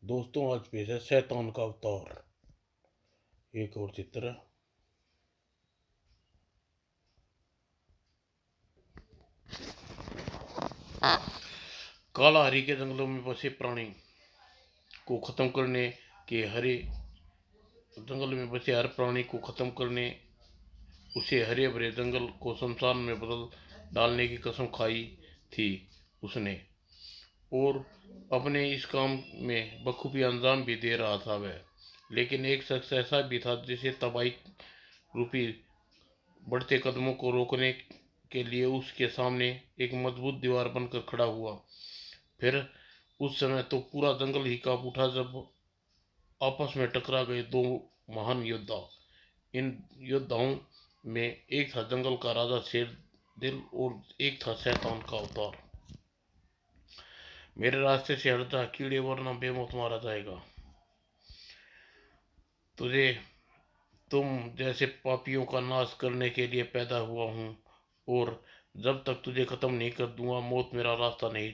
दोस्तों आज पेश है शैतान का अवतार। एक और चित्र। कालाहारी के जंगलों में बसे प्राणी को खत्म करने के हरे जंगल में बसे हर प्राणी को खत्म करने उसे हरे भरे जंगल को शमशान में बदल डालने की कसम खाई थी उसने। और अपने इस काम में बखूबी अंजाम भी दे रहा था वह। लेकिन एक शख्स ऐसा भी था जिसे तबाही रूपी बढ़ते कदमों को रोकने के लिए उसके सामने एक मजबूत दीवार बनकर खड़ा हुआ। फिर उस समय तो पूरा जंगल ही कांप उठा जब आपस में टकरा गए दो महान योद्धा। इन योद्धाओं में एक था जंगल का राजा शेर दिल और एक था शैतान का अवतार। मेरे रास्ते से हट जा कीड़े, वरना बेमौत मारा जाएगा। तुझे तुम जैसे पापियों का नाश करने के लिए पैदा हुआ हूँ, और जब तक तुझे खत्म नहीं कर दूंगा मौत मेरा रास्ता नहीं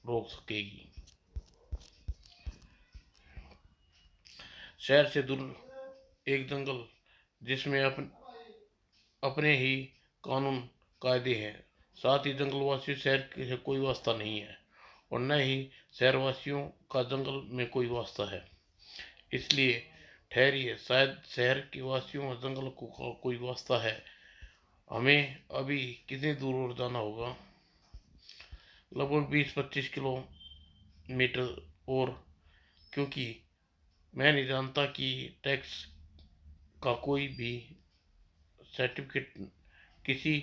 रोक सकेगी। शहर से दूर एक जंगल जिसमें अपने ही कानून कायदे हैं। साथ ही जंगलवासियों शहर से कोई वास्ता नहीं है, और न ही शहरवासियों का जंगल में कोई वास्ता है। इसलिए ठहरिए, शायद शहर के वासियों और जंगल को कोई वास्ता है। हमें अभी कितनी दूर और जाना होगा? लगभग 20-25 किलोमीटर। और क्योंकि मैं नहीं जानता कि टैक्स का कोई भी सर्टिफिकेट किसी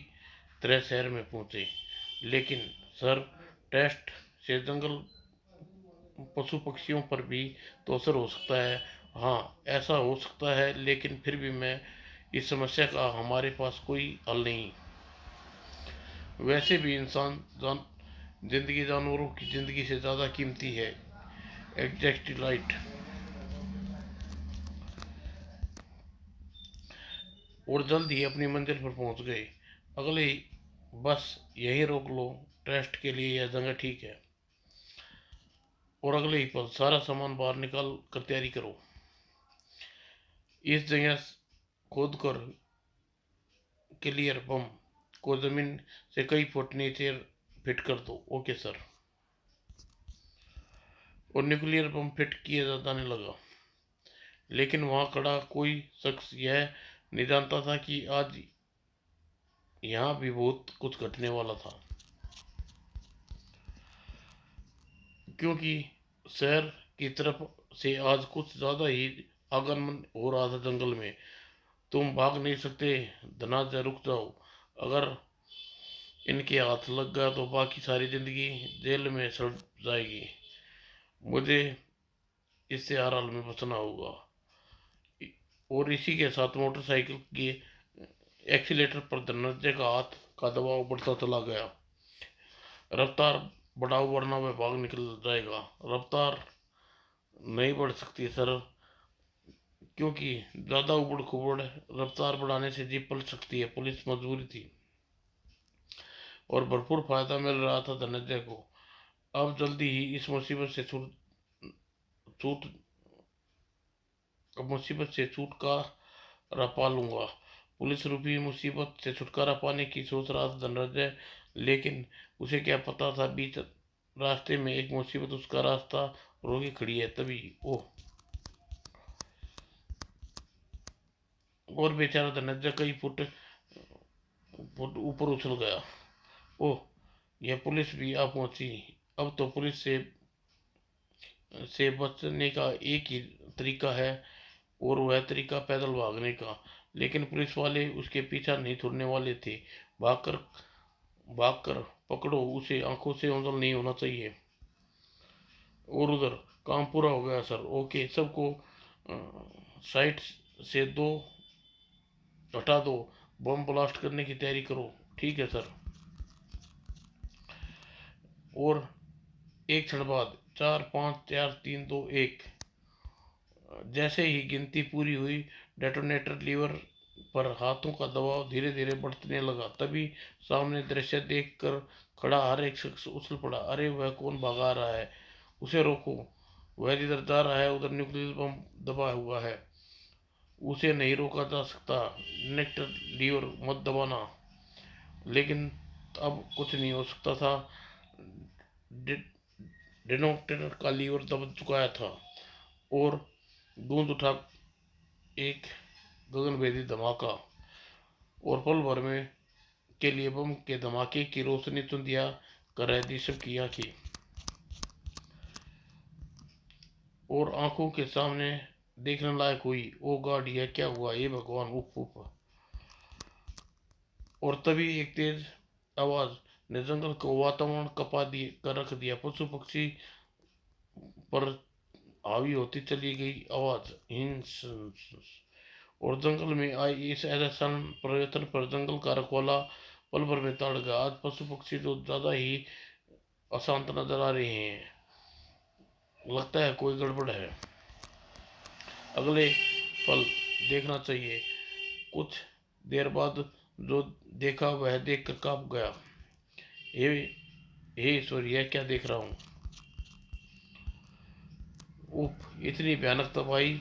तरह शहर में पहुंचे। लेकिन सर, टेस्ट से जंगल पशु पक्षियों पर भी तो असर हो सकता है। हाँ, ऐसा हो सकता है, लेकिन फिर भी मैं इस समस्या का हमारे पास कोई हल नहीं। वैसे भी इंसान जिंदगी जानवरों की जिंदगी से ज्यादा कीमती है। Exactly right. और जल्द ही अपनी मंजिल पर पहुंच गए। अगले ही बस यही रोक लो, टेस्ट के लिए यह जगह ठीक है। और अगले ही पल सारा सामान बाहर निकाल कर तैयारी करो। इस जगह खोद कर क्लियर बम को जमीन से कई फुट नीचे फिट कर दो। Okay sir. और न्यूक्लियर बम फिट किया जाने लगा। लेकिन वहां खड़ा कोई शख्स यह नहीं जानता था कि आज यहाँ भी बहुत कुछ घटने वाला था। क्योंकि शहर की तरफ से आज कुछ ज्यादा ही आगमन हो रहा था जंगल में। तुम भाग नहीं सकते धनाजा, रुक जाओ। अगर इनके हाथ लग गया तो बाकी सारी जिंदगी जेल में सड़ जाएगी। मुझे इससे हर हाल में बचना होगा। और इसी के साथ मोटरसाइकिल के एक्सीलेटर पर धनंजय का हाथ का दबाव बढ़ता चला गया। रफ्तार बढ़ाओ वरना वह भाग निकल जाएगा। रफ्तार नहीं बढ़ सकती सर, क्योंकि ज्यादा उबड़ खुबड़ रफ्तार बढ़ाने से जीप पलट सकती है। पुलिस मजबूरी थी और भरपूर फायदा मिल रहा था धनंजय को। अब जल्दी ही इस मुसीबत से छूट मुसीबत से छुटकारा पा लूंगा। पुलिस रूपी मुसीबत से छुटकारा पाने की सोच रहा था धनंजय। लेकिन उसे क्या पता था बीच रास्ते में एक मुसीबत उसका रास्ता रोके खड़ी है। तभी ओह, और बेचारा धनंजय कई फुट फुट ऊपर उछल गया। ओह, यह पुलिस भी आ पहुंची। अब तो पुलिस से बचने का एक ही तरीका है, और वह तरीका पैदल भागने का। लेकिन पुलिस वाले उसके पीछा नहीं छोड़ने वाले थे। भागकर भागकर पकड़ो उसे, आंखों से ओझल नहीं होना चाहिए। और उधर काम पूरा हो गया सर। ओके, सबको साइट से दो हटा दो, बम ब्लास्ट करने की तैयारी करो। ठीक है सर। और एक क्षण बाद 4 5 4 3 2 1 जैसे ही गिनती पूरी हुई, डेटोनेटर लीवर पर हाथों का दबाव धीरे धीरे बढ़ने लगा। तभी सामने दृश्य देखकर खड़ा हर एक शख्स उछल पड़ा। अरे, वह कौन भागा आ रहा है? उसे रोको। वह जिधर जा रहा है उधर न्यूक्लियर बम दबा हुआ है, उसे नहीं रोका जा सकता। नेक्टर लीवर मत दबाना। लेकिन अब कुछ नहीं हो सकता था। डेनोटर का लीवर दब चुका था और गूंज उठा एक गगनभेदी धमाका, और पल भर में के लिए बम के धमाके की रोशनी चुंदिया कर रह दी सबकी आंखें, और आंखों के सामने देखने लायक हुई। ओ गॉड, यह क्या हुआ? ये भगवान! उफ उफ। और तभी एक तेज आवाज ने जंगल को वातावरण कपा दिए कर रख दिया। पशु पक्षी पर हावी होती चली गई आवाज हिंस, और जंगल में आई इस ऐसान परिवर्तन पर जंगल का रखवाला पल भर में ताड़ गया। आज पशु पक्षी तो ज्यादा ही अशांत नजर आ रहे हैं, लगता है कोई गड़बड़ है। अगले पल देखना चाहिए। कुछ देर बाद जो देखा वह देख कर कांप गया। हे हे ईश्वर, यह क्या देख रहा हूँ? उफ, इतनी भयानक तबाही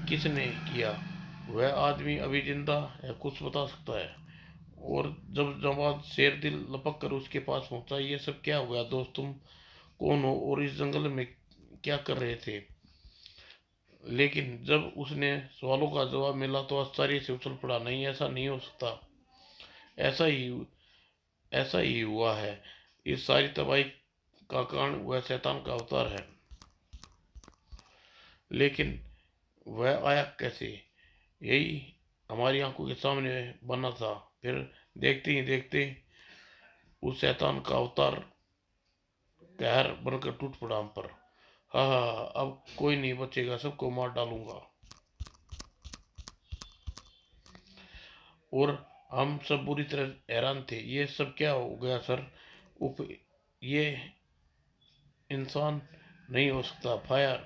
किसने किया? वह आदमी अभी जिंदा है? कुछ बता सकता है? और जब जवान शेर दिल लपक कर उसके पास पहुंचा, ये सब क्या हो गया दोस्त? तुम कौन हो और इस जंगल में क्या कर रहे थे? लेकिन जब उसने सवालों का जवाब मिला तो आश्चर्य से उछल पड़ा। नहीं, ऐसा नहीं हो सकता। ऐसा ही ऐसा ही हुआ है। इस सारी तबाही का कारण वह शैतान का अवतार है। लेकिन वह आया कैसे? यही हमारी आंखों के सामने बना था। फिर देखते ही देखते उस शैतान का अवतार कहर बनकर टूट पड़ा हम पर। हाँ हाँ हाँ, अब कोई नहीं बचेगा, सबको मार डालूंगा। और हम सब बुरी तरह हैरान थे। ये सब क्या हो गया सर? उप ये इंसान नहीं हो सकता। फायर!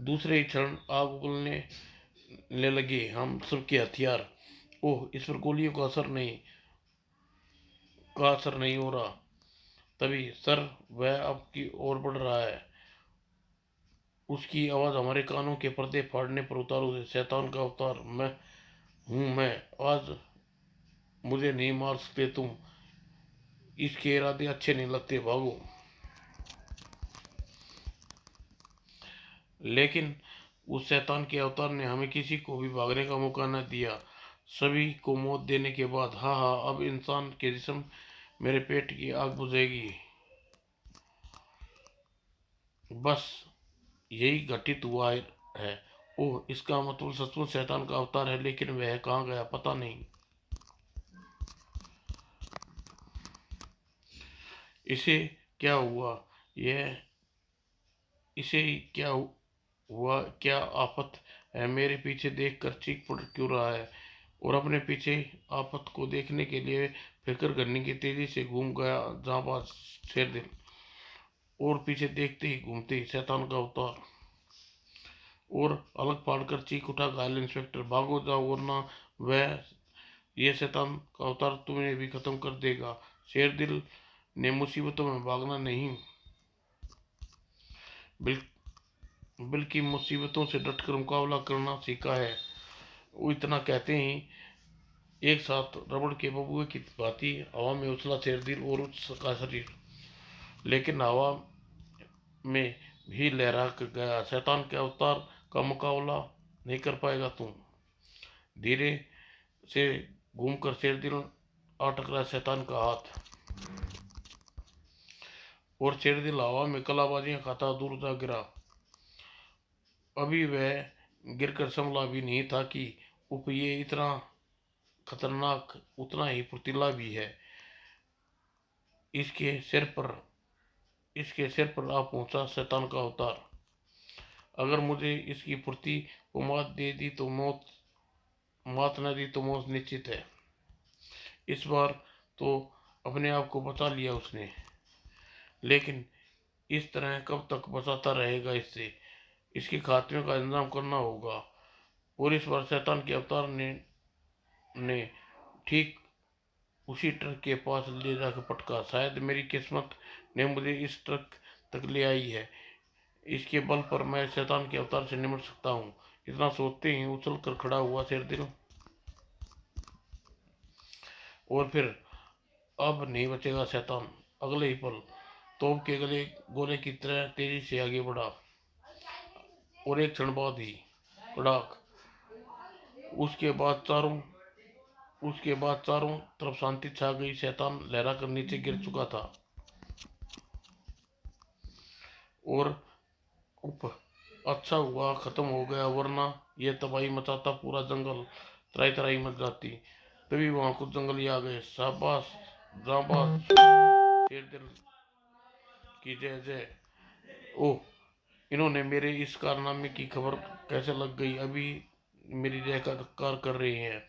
दूसरे ही क्षण आग उगलने ले लगे हम सबके हथियार। ओह, इस पर गोलियों का असर नहीं हो रहा। तभी सर, वह अब की ओर बढ़ रहा है। उसकी आवाज हमारे कानों के पर्दे फाड़ने पर उतारू दे। शैतान का अवतार मैं आज मुझे नहीं मार सकते तुम। इसके इरादे अच्छे नहीं लगते, भागो। लेकिन उस शैतान के अवतार ने हमें किसी को भी भागने का मौका न दिया। सभी को मौत देने के बाद, हाँ हाँ, अब इंसान के जिस्म मेरे पेट की आग बुझेगी। बस यही घटित हुआ है। ओह, इसका मतलब सचमुच शैतान का अवतार है। लेकिन वह कहाँ गया? पता नहीं। इसे क्या हुआ? यह इसे क्या हुआ? क्या आफत है? मेरे पीछे देखकर चीख पड़ क्यों रहा है? और अपने पीछे आफत को देखने के लिए फिक्र करने की तेजी से घूम गया जाबाज शेरदिल। और पीछे देखते ही घूमते ही शैतान का अवतार, और अलग फाड़कर चीख उठा, घायल इंस्पेक्टर भागो जाओ, वरना वह ये शैतान का अवतार तुम्हें भी खत्म कर देगा। शेरदिल ने मुसीबतों में भागना नहीं, बल्कि मुसीबतों से डटकर मुकाबला करना सीखा है। वो इतना कहते ही एक साथ रबड़ के बबुए की भांति हवा में उछला शेरदिल और उसका शरीर। लेकिन हवा में भी लहरा कर गया। शैतान के अवतार का मुकाबला नहीं कर पाएगा तुम। धीरे से घूमकर शेरदिल आ टकरा शैतान का हाथ, और शेरदिल हवा में कलाबाजियां खाता दूर जा गिरा। अभी वह गिरकर संभला भी नहीं था कि उप ये इतना खतरनाक उतना ही फुर्तीला भी है। इसके सिर पर इसके सिर पर आ पहुंचा शैतान का अवतार। अगर मुझे इसकी फुर्ती को मात न दी तो मौत निश्चित है। इस बार तो अपने आप को बचा लिया उसने। लेकिन इस तरह कब तक बचाता रहेगा? इसके खात्मे का इंतजाम करना होगा। और इस बार शैतान के अवतार ने ठीक उसी ट्रक के पास ले जाकर पटका। शायद मेरी किस्मत ने मुझे इस ट्रक तक ले आई है। इसके बल पर मैं शैतान के अवतार से निमट सकता हूँ। इतना सोचते ही उछल कर खड़ा हुआ शेरदिल, और फिर अब नहीं बचेगा शैतान। अगले ही पल तोप के गले गोले की तरह तेजी से आगे बढ़ा, और एक क्षण बाद ही कड़ाक। उसके बाद चारों उसके बाद चारों तरफ शांति छा गई। शैतान लहरा कर नीचे गिर चुका था, और उप अच्छा हुआ खत्म हो गया, वरना यह तबाही मचाता पूरा जंगल तराई तराई मच जाती। तभी वहां कुछ जंगली आ गए। शाबाश जाबाज, शेर दिल की जय जय। ओह, इन्होंने मेरे इस कारनामे की खबर कैसे लग गई? अभी मेरी जयकार कर रहे हैं।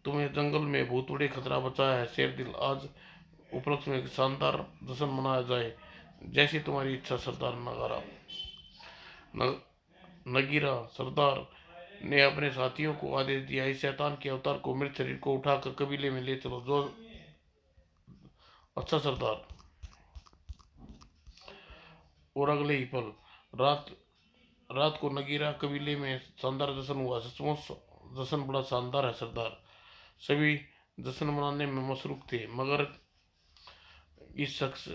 तुम्हें जंगल में बहुत बड़े खतरा बचा है शेरदिल। आज उपलक्ष्य में शानदार जश्न मनाया जाए, जैसी तुम्हारी इच्छा सरदार नगारा। नगीरा सरदार ने अपने साथियों को आदेश दिया, इस शैतान के अवतार को मृत शरीर को उठाकर कबीले में ले चलो। जो अच्छा सरदार। और अगले ही पल रात रात को नगीरा कबीले में शानदार जश्न हुआ। सचमुच जश्न बड़ा शानदार है सरदार। सभी जश्न मनाने में मसरूफ थे, मगर इस शख्स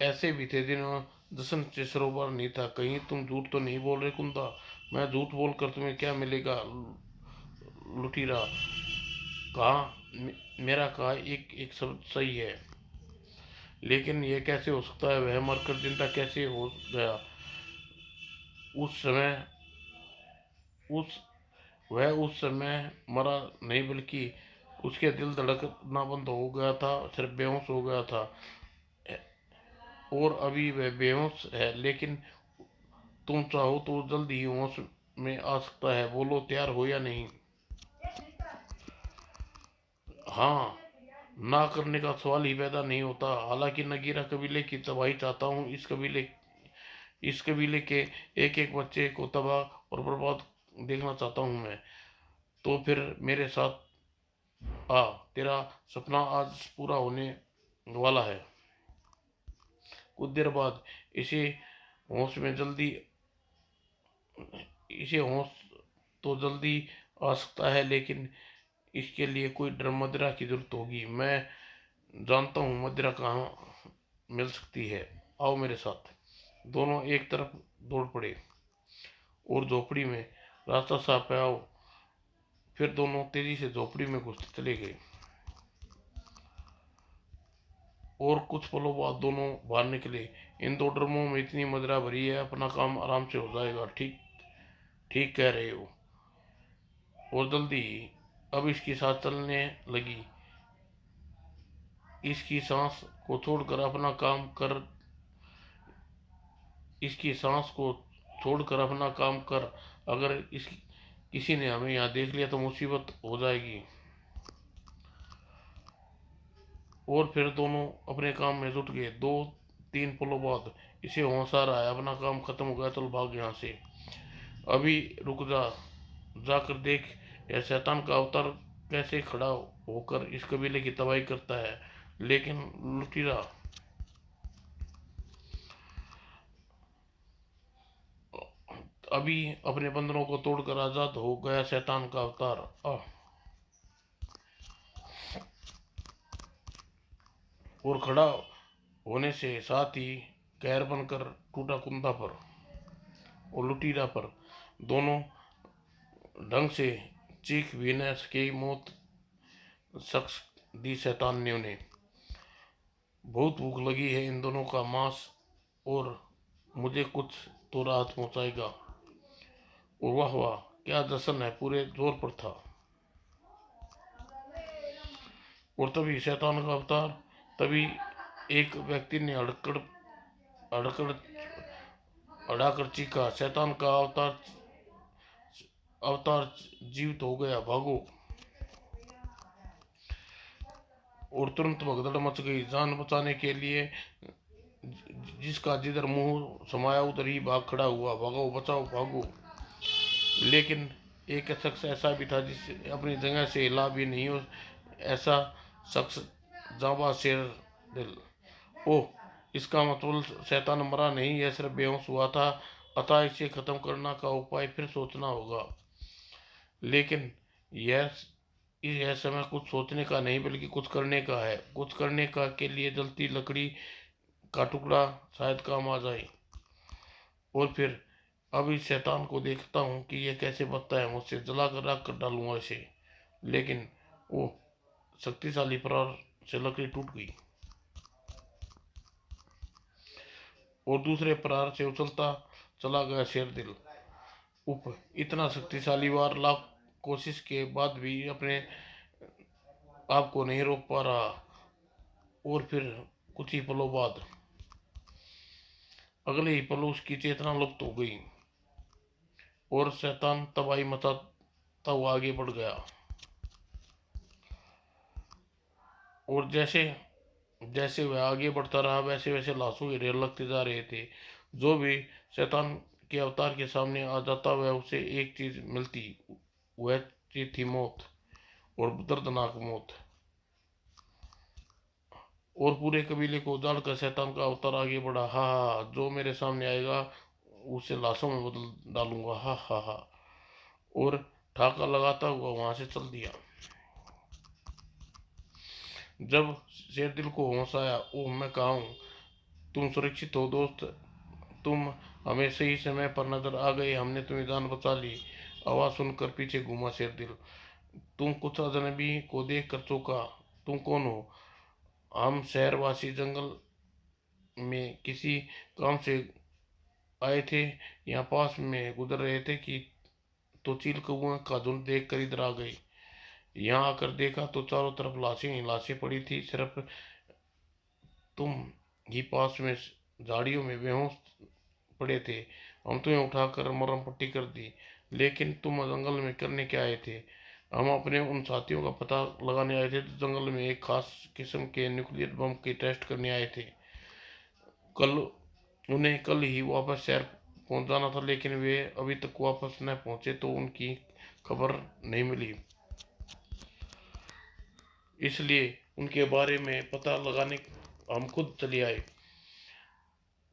ऐसे भी थे जिन्हों जश्न से सरोवर नहीं था। कहीं तुम झूठ तो नहीं बोल रहे कुंदा? मैं झूठ बोलकर तुम्हें क्या मिलेगा लुटीरा? कहा मेरा कहा एक एक शब्द सही है, लेकिन यह कैसे हो सकता है? वह मरकर जिंदा कैसे हो गया? उस समय उस उस समय मरा नहीं, बल्कि उसके दिल धड़कना बंद हो गया था, सिर्फ बेहोश हो गया था। और अभी वह बेहोश है, लेकिन तुम चाहो तो जल्द ही होश में आ सकता है। बोलो तैयार हो या नहीं? हाँ, ना करने का सवाल ही पैदा नहीं होता। हालांकि नगीरा कबीले की तबाही चाहता हूँ। इस कबीले के एक एक बच्चे को तबाह और बर्बाद देखना चाहता हूँ मैं। तो फिर मेरे साथ आ, तेरा सपना आज पूरा होने वाला है। कुछ देर बाद इसे होश में जल्दी इसे होश तो जल्दी आ सकता है, लेकिन इसके लिए कोई मदिरा की जरूरत होगी। मैं जानता हूँ मदिरा कहाँ मिल सकती है। आओ मेरे साथ। दोनों एक तरफ दौड़ पड़े और झोपड़ी में रास्ता साफ है। आओ। फिर दोनों तेजी से झोपड़ी में घुसते चले गए, और कुछ पलों बाद दोनों बाहर निकले। इन दो ड्रमों में इतनी मदिरा भरी है, अपना काम आराम से हो जाएगा। ठीक ठीक कह रहे हो। और जल्दी अब इसकी सांस चलने लगी। इसकी सांस को छोड़कर अपना काम कर इसकी सांस को छोड़कर अपना काम कर। अगर इस किसी ने हमें यहाँ देख लिया तो मुसीबत हो जाएगी। और फिर दोनों अपने काम में जुट गए। दो तीन पलों बाद इसे होश आ रहा है, अपना काम खत्म हो गया, चल भाग यहाँ से। अभी रुक जा, जाकर देख यह शैतान का अवतार कैसे खड़ा होकर इस कबीले की तबाही करता है। लेकिन लुटीरा, अभी अपने बंधनों को तोड़कर आजाद हो गया शैतान का अवतार। और खड़ा होने से साथ ही कहर बनकर टूटा कुंदा पर और लुटीरा पर। दोनों ढंग से चीख भी न सके। मौत शख्स दी शैतान ने उन्हें। बहुत भूख लगी है इन दोनों का मांस, और मुझे कुछ तो राहत पहुंचाएगा। और वाह वाह, क्या जश्न है, पूरे जोर पर था। और तभी शैतान का अवतार तभी एक व्यक्ति ने अड़कड़ अड़कड़ अड़ाकर चीखा, शैतान का अवतार अवतार जीवित हो गया, भागो। और तुरंत भगदड़ मच गई। जान बचाने के लिए जिसका जिधर मुंह समाया उधर ही भाग खड़ा हुआ, भागो बचाओ भागो। लेकिन एक शख्स ऐसा भी था जिस अपनी जगह से हिला भी नहीं हो। ऐसा शख्स जावा शेर दिल। ओह, इसका मतलब शैतान मरा नहीं, यह सिर्फ बेहोश हुआ था, अतः इसे खत्म करना का उपाय फिर सोचना होगा। लेकिन यह यह समय कुछ सोचने का नहीं बल्कि कुछ करने का है। कुछ करने का के लिए जलती लकड़ी का टुकड़ा शायद काम आ जाए। और फिर अब इस शैतान को देखता हूँ कि यह कैसे बचता है मुझसे, जला कर राख कर डालूंगा इसे। लेकिन वो शक्तिशाली प्रहार से लकड़ी टूट गई और दूसरे प्रहार से उछलता चला गया शेरदिल। उप इतना शक्तिशाली वार, लाख कोशिश के बाद भी अपने आप को नहीं रोक पा रहा। और फिर कुछ ही पलों बाद, अगले ही पलों उसकी चेतना लुप्त हो गई और शैतान तबाही मचाता हुआ आगे बढ़ गया। और जैसे जैसे वह आगे बढ़ता रहा, वैसे वैसे लाशों के ढेर लगते जा रहे थे। जो भी शैतान के अवतार के सामने आ जाता वह उसे एक चीज मिलती, वह चीज थी मौत, और दर्दनाक मौत। और पूरे कबीले को उजाड़ शैतान का अवतार आगे बढ़ा। हा हा, जो मेरे सामने आएगा उसे लाशों में बदल डालूंगा, हा हा हा। और ठाका लगाता हुआ वहां से चल दिया। जब शेरदिल को होश आया, ओह मैं कहाँ हूँ, तुम सुरक्षित हो दोस्त, तुम हमें सही समय पर नजर आ गए, हमने तुम्हें जान बचा ली। आवाज सुनकर पीछे घूमा शेरदिल। तुम कुछ अजनबी को देख कर चौंका। तुम कौन हो? हम शहरवासी जंगल में किसी काम से आए थे, यहाँ पास में गुजर रहे थे कि तो चील कौआ का झुंड देख कर इधर आ गए। यहाँ आकर देखा तो चारों तरफ लाशें ही लाशें पड़ी थी, सिर्फ तुम ही पास में झाड़ियों में बेहोश पड़े थे। हम तुम्हें उठाकर मरहम पट्टी कर दी, लेकिन तुम जंगल में करने क्या आए थे? हम अपने उन साथियों का पता लगाने आए थे जो जंगल में एक खास किस्म के न्यूक्लियर बम के टेस्ट करने आए थे। कल उन्हें कल ही वापस शहर पहुंच जाना था, लेकिन वे अभी तक वापस न पहुंचे तो उनकी खबर नहीं मिली। इसलिए उनके बारे में पता लगाने हम खुद चले आए।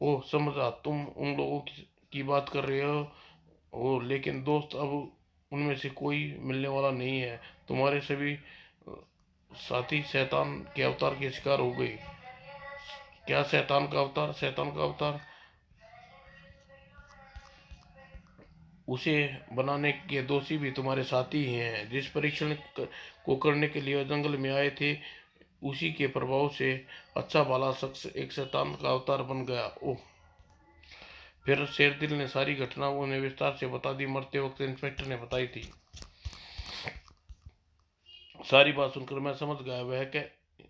ओह समझा, तुम उन लोगों की बात कर रहे हो, लेकिन दोस्त अब उनमें से कोई मिलने वाला नहीं है। तुम्हारे सभी साथी शैतान के अवतार के शिकार हो गए। क्या शैतान का अवतार? शैतान का अवतार? उसे बनाने के दोषी भी तुम्हारे साथी ही हैं। जिस परीक्षण को करने के लिए जंगल में आए थे, उसी के प्रभाव से अच्छा भला शख्स एक शैतान का अवतार बन गया। ओह। फिर शेरदिल ने सारी घटना उन्हें विस्तार से बता दी। मरते वक्त इंस्पेक्टर ने बताई थी। सारी बात सुनकर मैं समझ गया वह क्या,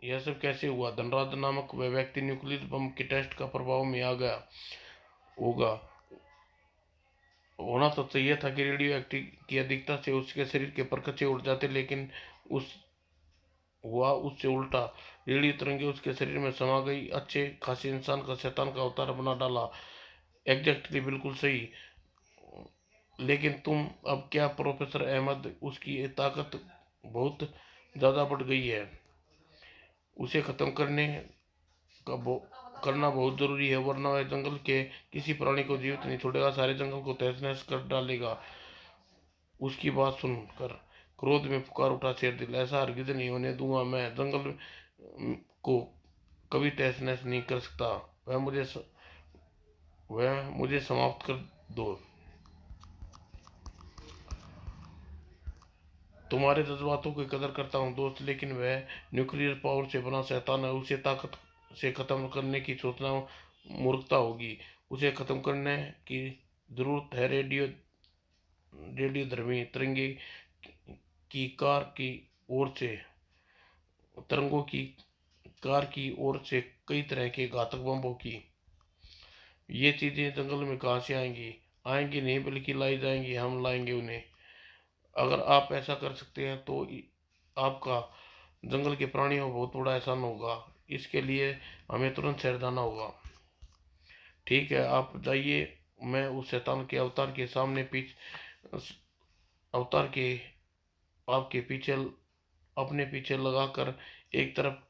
यह सब कैसे हुआ। धनराज नामक वह व्यक्ति न्यूक्लियर बम के टेस्ट का प्रभाव में आ गया होगा। होना तो चाहिए था कि रेडियो एक्टिव की अधिकता से उसके शरीर के परखचे उड़ जाते, लेकिन उस हुआ उससे उल्टा। रेडियो तरंगे उसके शरीर में समा गई, अच्छे खासे इंसान का शैतान का अवतार बना डाला। एग्जैक्टली, बिल्कुल सही। लेकिन तुम अब क्या प्रोफेसर अहमद, उसकी ताकत बहुत ज़्यादा बढ़ गई है। उसे ख़त्म का करना बहुत ज़रूरी है, वरना वह जंगल के किसी प्राणी को जीवित नहीं छोड़ेगा, सारे जंगल को तहस नहस कर डालेगा। उसकी बात सुनकर क्रोध में पुकार उठा शेरदिल। ऐसा हरगिज नहीं होने दूंगा। मैं जंगल को कभी तहस नहस नहीं कर सकता। वह मुझे वह मुझे समाप्त कर दो। तुम्हारे जज्बातों की कदर करता हूँ दोस्त, लेकिन वह न्यूक्लियर पावर से बना शैतान है। उसे ताकत से खत्म करने की सोचना मूर्खता होगी। उसे खत्म करने की जरूरत है रेडियो धर्मी तिरंगे की कार की ओर से तरंगों की कार की ओर से कई तरह के घातक बमों की। ये चीजें जंगल में कहाँ से आएंगी? आएंगी नहीं, बल्कि लाई जाएंगी, हम लाएंगे उन्हें। अगर आप ऐसा कर सकते हैं तो आपका जंगल के प्राणियों को बहुत बड़ा एहसान होगा। इसके लिए हमें तुरंत शहर जाना होगा। ठीक है, आप जाइए। मैं उस शैतान के अवतार के सामने अवतार के आपके पीछे अपने पीछे लगाकर एक तरफ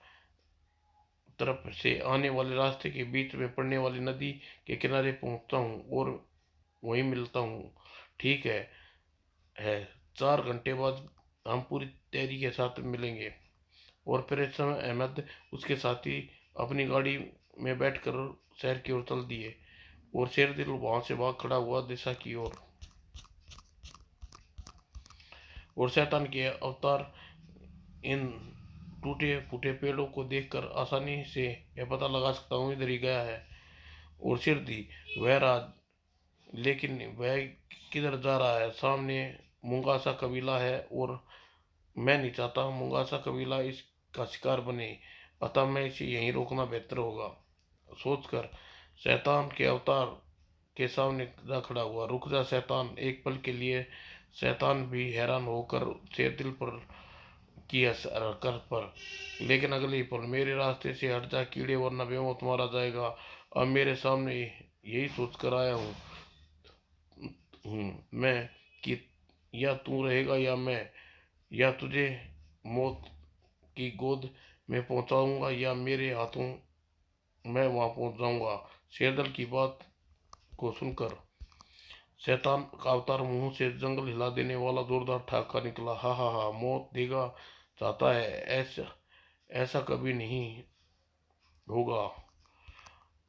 तरफ से आने वाले रास्ते के बीच में पड़ने वाली नदी के किनारे पहुंचता हूँ और वहीं मिलता हूँ। ठीक है 4 घंटे बाद हम पूरी तैयारी के साथ मिलेंगे। और फिर इस समय अहमद उसके साथी अपनी गाड़ी में बैठकर शहर की ओर चल दिए और शेरदिल वहां से भाग खड़ा हुआ दिशा की ओर। और शैतान के अवतार इन टूटे फूटे पेड़ों को देखकर आसानी से यह पता लगा सकता हूँ इधर ही गया है। और सिरदी वह रहा, लेकिन वह किधर जा रहा है? सामने मुंगासा कबीला है और मैं नहीं चाहता मुंगासा कबीला इसका शिकार बने, अतः मैं इसे यहीं रोकना बेहतर होगा। सोचकर शैतान के अवतार के सामने जा खड़ा हुआ। रुक जा शैतान! एक पल के लिए शैतान भी हैरान होकर शेरदिल पर की हरकत पर, लेकिन अगले ही पल मेरे रास्ते से हट जा कीड़े, वरना बेमौत मारा जाएगा। अब मेरे सामने यही सोचकर आया हूँ मैं कि या तू रहेगा या मैं, या तुझे मौत की गोद में पहुंचाऊंगा या मेरे हाथों मैं वहां पहुंच जाऊंगा। शेरदल की बात को सुनकर शैतान का अवतार मुंह से जंगल हिला देने वाला जोरदार ठहाका निकला। हा हा हा! मौत देगा चाहता है? ऐसा ऐसा कभी नहीं होगा।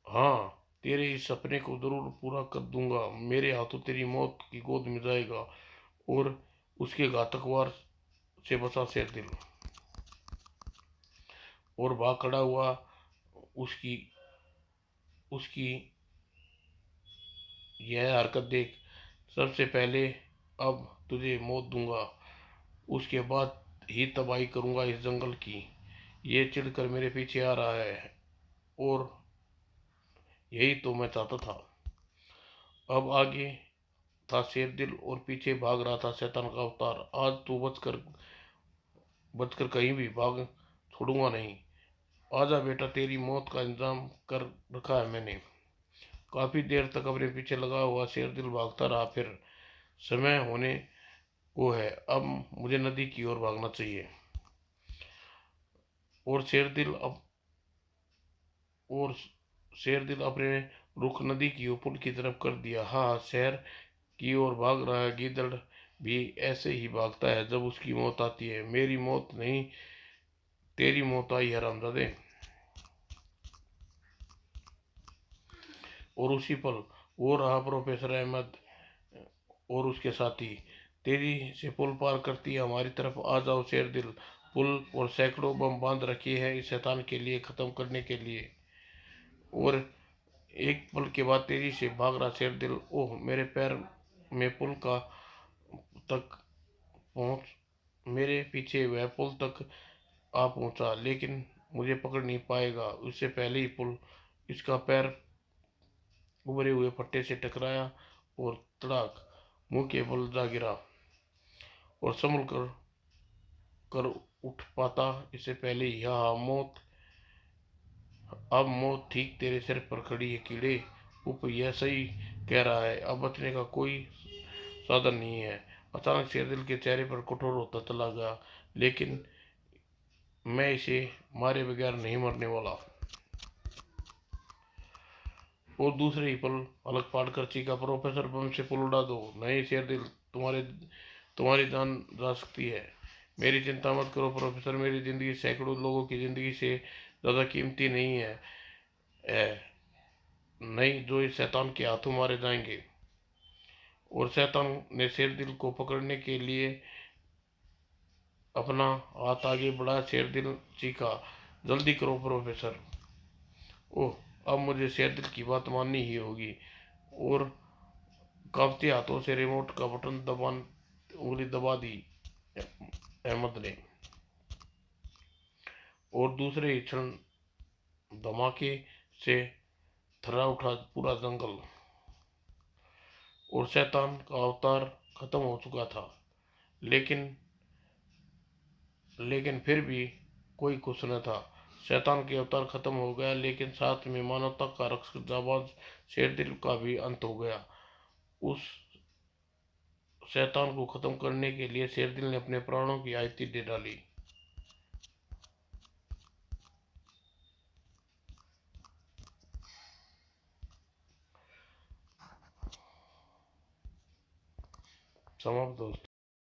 हाँ, तेरे इस सपने को जरूर पूरा कर दूंगा। मेरे हाथों तेरी मौत की गोद में जाएगा और उसके घातक वार से बचा शेरदिल। और भाग खड़ा हुआ। उसकी उसकी यह हरकत देख, सबसे पहले अब तुझे मौत दूंगा, उसके बाद ही तबाही करूंगा इस जंगल की। ये चिढ़कर मेरे पीछे आ रहा है और यही तो मैं चाहता था। अब आगे था शेरदिल और पीछे भाग रहा था शैतान का अवतार। आज तू बचकर बचकर कहीं भी भाग छोड़ूंगा नहीं। आजा बेटा, तेरी मौत का इंतजाम कर रखा है मैंने। काफी देर तक अपने पीछे लगा हुआ शेरदिल भागता रहा। फिर समय होने को है, अब मुझे नदी की ओर भागना चाहिए। और शेरदिल अब और शेरदिल अपने रुख नदी की पुल की तरफ कर दिया। हाँ, शहर की ओर भाग रहा है। गीदड़ भी ऐसे ही भागता है जब उसकी मौत आती है। मेरी मौत नहीं, तेरी मौत आई हरामजादे। और उसी पल वो रहा प्रोफेसर अहमद और उसके साथी तेजी से पुल पार करती है हमारी तरफ। आ जाओ शेरदिल! पुल और सैकड़ों बम बांध रखे हैं इस शैतान के लिए, खत्म करने के लिए। और एक पल के बाद तेजी से भाग रहा शेरदिल। ओह, मेरे पैर में पुल का तक पहुंच मेरे पीछे वह पुल तक आ पहुंचा, लेकिन मुझे पकड़ नहीं पाएगा। उससे पहले ही पुल इसका पैर उभरे हुए फट्टे से टकराया और तड़ाक मुंह के बल जा गिरा। और संभल कर कर उठ पाता इससे पहले ही यहाँ मौत, अब मौत ठीक तेरे सिर पर खड़ी है कीड़े। उप यह सही कह रहा है, अब बचने का कोई साधन नहीं है। अचानक शेरदिल के चेहरे पर कठोर होता चला गया। लेकिन मैं इसे मारे बगैर नहीं मरने वाला। और दूसरे ही पल अलग पाड़ कर चीखा, प्रोफेसर बम से पुल उड़ा दो। नहीं शेरदिल, तुम्हारे तुम्हारी जान जा सकती है। मेरी चिंता मत करो प्रोफेसर, मेरी जिंदगी सैकड़ों लोगों की जिंदगी से ज्यादा कीमती नहीं है नहीं जो इस शैतान के हाथों मारे जाएंगे। और शैतान ने शेरदिल को पकड़ने के लिए अपना हाथ आगे बढ़ा। शेरदिल चीखा, जल्दी करो प्रोफेसर! ओह, अब मुझे शेरदिल की बात माननी ही होगी। और कांपते हाथों से रिमोट का बटन दबान उंगली दबा दी अहमद ने। और दूसरे ही क्षण धमाके से थर्रा उठा पूरा जंगल। और शैतान का अवतार खत्म हो चुका था। लेकिन लेकिन फिर भी कोई खुश न था। शैतान के अवतार खत्म हो गया, लेकिन साथ में मानवता का रक्षक जाबाज शेरदिल का भी अंत हो गया। उस शैतान को खत्म करने के लिए शेरदिल ने अपने प्राणों की आहुति दे डाली। समाप्त दोस्तों।